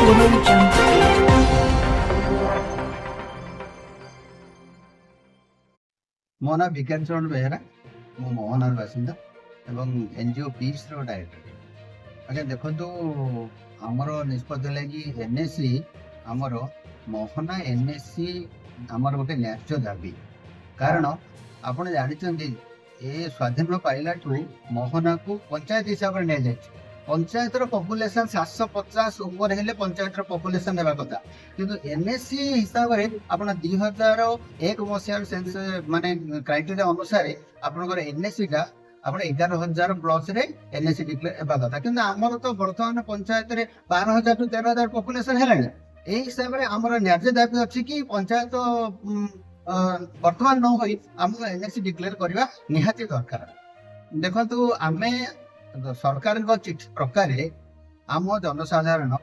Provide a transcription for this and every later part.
ମୋ ନାଁ ବିଜ୍ଞାନ ଚରଣ ବେହେରା। ମୁଁ ମୋହନାର ବାସିନ୍ଦା ଏବଂ ଏନଜିଓ ପିସ୍ ର ଡାଇରେକ୍ଟର। ଆଜ୍ଞା ଦେଖନ୍ତୁ, ଆମର ନିଷ୍ପତ୍ତି ହେଲା କି ଏନ୍ଏସି ଆମର ମୋହନା ଏନ୍ଏସି ଆମର ଗୋଟେ ନ୍ୟାଯ୍ୟ ଦାବି। କାରଣ ଆପଣ ଜାଣିଛନ୍ତି ଏ ସ୍ୱାଧୀନ ପାଇଲାଠୁ ମୋହନାକୁ ପଞ୍ଚାୟତ ହିସାବରେ ନିଆଯାଇଛି। ପଞ୍ଚାୟତର ପପୁଲେସନ 750 ଉପରେ ହେଲେ ପଞ୍ଚାୟତର ପପୁଲେସନ ହେବା କଥା, କିନ୍ତୁ ଏନ୍ଏସି ହିସାବରେ ଆପଣ 2001 ମସିହାର ମାନେ କ୍ରାଇଟେରିଆ ଅନୁସାରେ ଆପଣଙ୍କର ଏନ୍ଏସିଟା ଆପଣ 11,000 ପ୍ଲସ ରେ ଏନ୍ଏସି ଡିକ୍ଲେୟାର ହେବା କଥା, କିନ୍ତୁ ଆମର ତ ବର୍ତ୍ତମାନ ପଞ୍ଚାୟତରେ 12,000 ରୁ 13,000 ପପୁଲେସନ ହେଲାଣି। ଏଇ ହିସାବରେ ଆମର ନ୍ୟାଯ୍ୟ ଦାବି ଅଛି କି ପଞ୍ଚାୟତ ବର୍ତ୍ତମାନ ନ ହୋଇ ଆମକୁ ଏନ୍ଏସି ଡିକ୍ଲେୟାର କରିବା ନିହାତି ଦରକାର। ଦେଖନ୍ତୁ, ଆମେ ସରକାରଙ୍କ ଚିଠି ପ୍ରକାରେ ଆମ ଜନସାଧାରଣ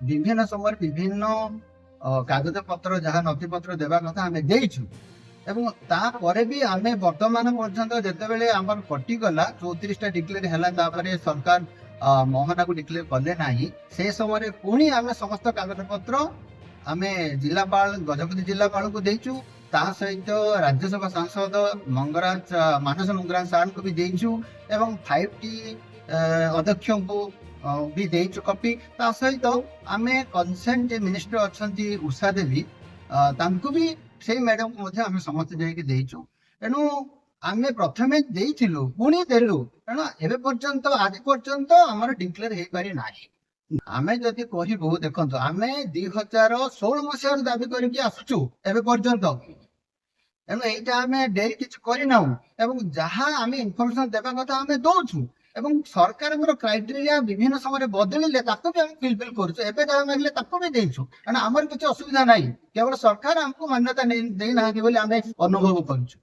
ବିଭିନ୍ନ ସମୟରେ ବିଭିନ୍ନ କାଗଜ ପତ୍ର ଯାହା ନଥିପତ୍ର ଦେବା କଥା ଆମେ ଦେଇଛୁ, ଏବଂ ତାପରେ ବି ଆମେ ବର୍ତ୍ତମାନ ପର୍ଯ୍ୟନ୍ତ ଯେତେବେଳେ ଆମର କଟିଗଲା 34ଟା ଡିକ୍ଲେୟାର ହେଲା, ତାପରେ ସରକାର ମୋହନାକୁ ଡିକ୍ଲେୟାର କଲେ ନାହିଁ। ସେ ସମୟରେ ପୁଣି ଆମେ ସମସ୍ତ କାଗଜ ପତ୍ର ଆମେ ଜିଲ୍ଲାପାଳ ଗଜପତି ଜିଲ୍ଲାପାଳଙ୍କୁ ଦେଇଛୁ, ତା ସହିତ ରାଜ୍ୟସଭା ସାଂସଦ ମାନସ ମଙ୍ଗରାଜ ସାର୍ଙ୍କୁ ବି ଦେଇଛୁ ଏବଂ 5T ଅଧ୍ୟକ୍ଷଙ୍କୁ ବି ଦେଇଛୁ କପି। ତା ସହିତ ଆମେ କନସେଣ୍ଟ ମିନିଷ୍ଟର ଅଛନ୍ତି ଉଷା ଦେବୀ, ତାଙ୍କୁ ବି ସେଇ ମ୍ୟାଡାମକୁ ମଧ୍ୟ ଆମେ ସମସ୍ତେ ଯାଇକି ଦେଇଛୁ। ତେଣୁ ଆମେ ପ୍ରଥମେ ଦେଇଥିଲୁ ପୁଣି ଦେଲୁ, ତେଣୁ ଏବେ ପର୍ଯ୍ୟନ୍ତ ଆଜି ପର୍ଯ୍ୟନ୍ତ ଆମର ଡିକ୍ଲେୟାର ହେଇପାରି ନାହିଁ। ଆମେ ଯଦି କହିବୁ, ଦେଖନ୍ତୁ ଆମେ 2016 ମସିହାରୁ ଦାବି କରିକି ଆସୁଛୁ ଏବେ ପର୍ଯ୍ୟନ୍ତ, ତେଣୁ ଏଇଟା ଆମେ ଡେରି କିଛି କରିନାହୁଁ ଏବଂ ଯାହା ଆମେ ଇନଫର୍ମେସନ ଦେବା କଥା ଆମେ ଦଉଛୁ ଏବଂ ସରକାରଙ୍କର କ୍ରାଇଟେରିଆ ବିଭିନ୍ନ ସମୟରେ ବଦଳିଲେ ତାକୁ ବି ଆମେ ଫିଲଫିଲ କରୁଛୁ। ଏବେ ଯାହା ମାଗିଲେ ତାକୁ ବି ଦେଇଛୁ, କାରଣ ଆମର କିଛି ଅସୁବିଧା ନାହିଁ, କେବଳ ସରକାର ଆମକୁ ମାନ୍ୟତା ଦେଇନାହାନ୍ତି ବୋଲି ଆମେ ଅନୁଭବ କରୁଛୁ।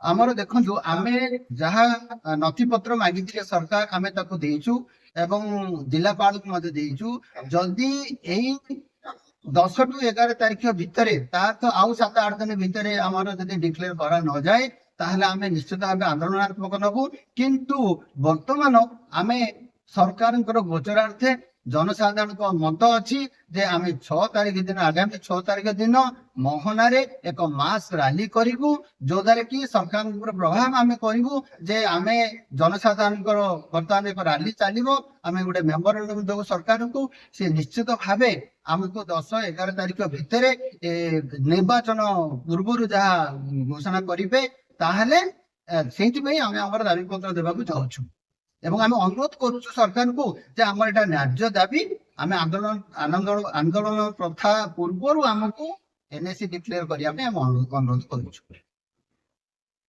ଆମର ଦେଖନ୍ତୁ, ଆମେ ଯାହା ନଥିପତ୍ର ମାଗିଥିଲେ ସରକାର ଆମେ ତାକୁ ଦେଇଛୁ ଏବଂ ଜିଲ୍ଲାପାଳକୁ ମଧ୍ୟ ଦେଇଛୁ। ଯଦି ଏଇ 10 ରୁ 11 ତାରିଖ ଭିତରେ, ତାର ତ ଆଉ 7-8 ଦିନ ଭିତରେ ଆମର ଯଦି ଡିକ୍ଲେୟାର କରା ନଯାଏ ତାହେଲେ ଆମେ ନିଶ୍ଚିତ ଭାବେ ଆନ୍ଦୋଳନାତ୍ମକ ନେବୁ। କିନ୍ତୁ ବର୍ତ୍ତମାନ ଆମେ ସରକାରଙ୍କର ଗୋଚରାର୍ଥେ ଜନସାଧାରଣଙ୍କ ମତ ଅଛି ଯେ ଆମେ 6 ତାରିଖ ଦିନ, ଆଗାମୀ 6 ତାରିଖ ଦିନ ମୋହନାରେ ଏକ ମାସ ରାଲି କରିବୁ, ଯୋଉଦ୍ୱାରା କି ସରକାରଙ୍କର ପ୍ରଭାବ ଆମେ କରିବୁ ଯେ ଆମେ ଜନସାଧାରଣଙ୍କର ବର୍ତ୍ତମାନ ଏକ ରାଲି ଚାଲିବ, ଆମେ ଗୋଟେ ମେମୋରାଣ୍ଡମ ଦେବୁ ସରକାରଙ୍କୁ। ସେ ନିଶ୍ଚିତ ଭାବେ ଆମକୁ 10-11 ତାରିଖ ଭିତରେ ନିର୍ବାଚନ ପୂର୍ବରୁ ଯାହା ଘୋଷଣା କରିବେ, ତାହେଲେ ସେଇଥିପାଇଁ ଆମେ ଆମର ଦାବିପତ୍ର ଦେବାକୁ ଚାହୁଁଛୁ ଏବଂ ଆମେ ଅନୁରୋଧ କରୁଛୁ ସରକାରଙ୍କୁ ଯେ ଆମର ଏଇଟା ନ୍ୟାଯ୍ୟ ଦାବି। ଆମେ ଆନ୍ଦୋଳନ ପ୍ରଥା ପୂର୍ବରୁ ଆମକୁ ଏନ୍ଏସି ଡିକ୍ଲେୟାର କରିବା ପାଇଁ ଆମେ ଅନୁରୋଧ କରୁଛୁ।